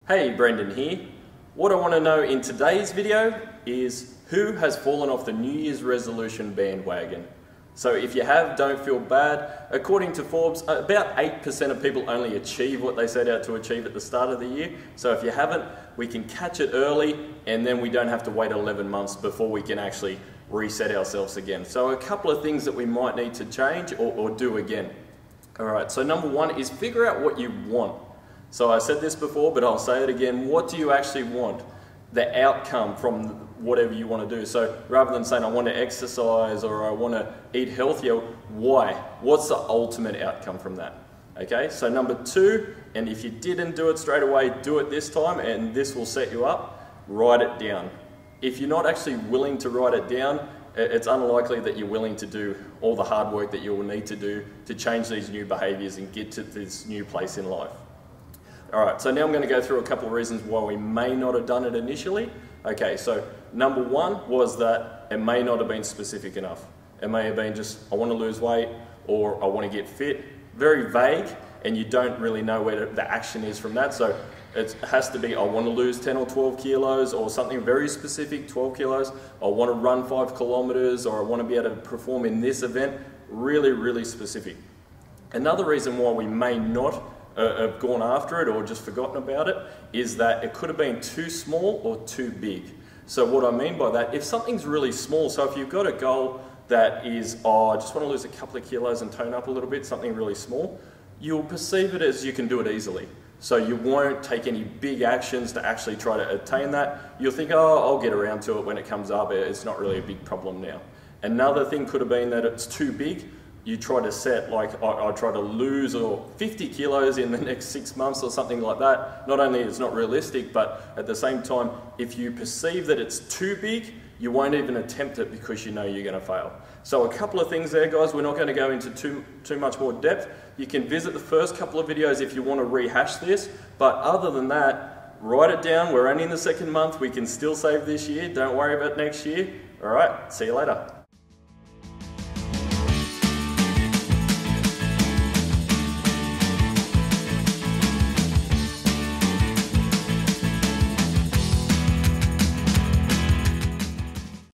Hey, Brendan here. What I want to know in today's video is who has fallen off the New Year's resolution bandwagon. So if you have, don't feel bad. According to Forbes, about 8% of people only achieve what they set out to achieve at the start of the year. So if you haven't, we can catch it early and then we don't have to wait 11 months before we can actually reset ourselves again. So a couple of things that we might need to change or do again. All right, so number one is figure out what you want. So I said this before, but I'll say it again. What do you actually want? The outcome from whatever you want to do. So rather than saying I want to exercise or I want to eat healthier, why? What's the ultimate outcome from that? Okay, so number two, and if you didn't do it straight away, do it this time and this will set you up. Write it down. If you're not actually willing to write it down, it's unlikely that you're willing to do all the hard work that you will need to do to change these new behaviors and get to this new place in life. All right, so now I'm going to go through a couple of reasons why we may not have done it initially. Okay, so number one was that it may not have been specific enough. It may have been just, I want to lose weight or I want to get fit. Very vague, and you don't really know where the action is from that. So it has to be, I want to lose 10 or 12 kilos or something very specific, 12 kilos. I want to run 5 kilometers or I want to be able to perform in this event. Really, really specific. Another reason why we may not have gone after it or just forgotten about it is that it could have been too small or too big. So what I mean by that, if something's really small, so if you've got a goal that is, oh, I just want to lose a couple of kilos and tone up a little bit, something really small, you'll perceive it as you can do it easily. So you won't take any big actions to actually try to attain that. You'll think, oh, I'll get around to it when it comes up. It's not really a big problem now. Another thing could have been that it's too big. You try to set, like, I try to lose 50 kilos in the next 6 months or something like that. Not only it's not realistic, but at the same time, if you perceive that it's too big, you won't even attempt it because you know you're going to fail. So a couple of things there, guys. We're not going to go into too much more depth. You can visit the first couple of videos if you want to rehash this. But other than that, write it down. We're only in the second month. We can still save this year. Don't worry about next year. All right, see you later.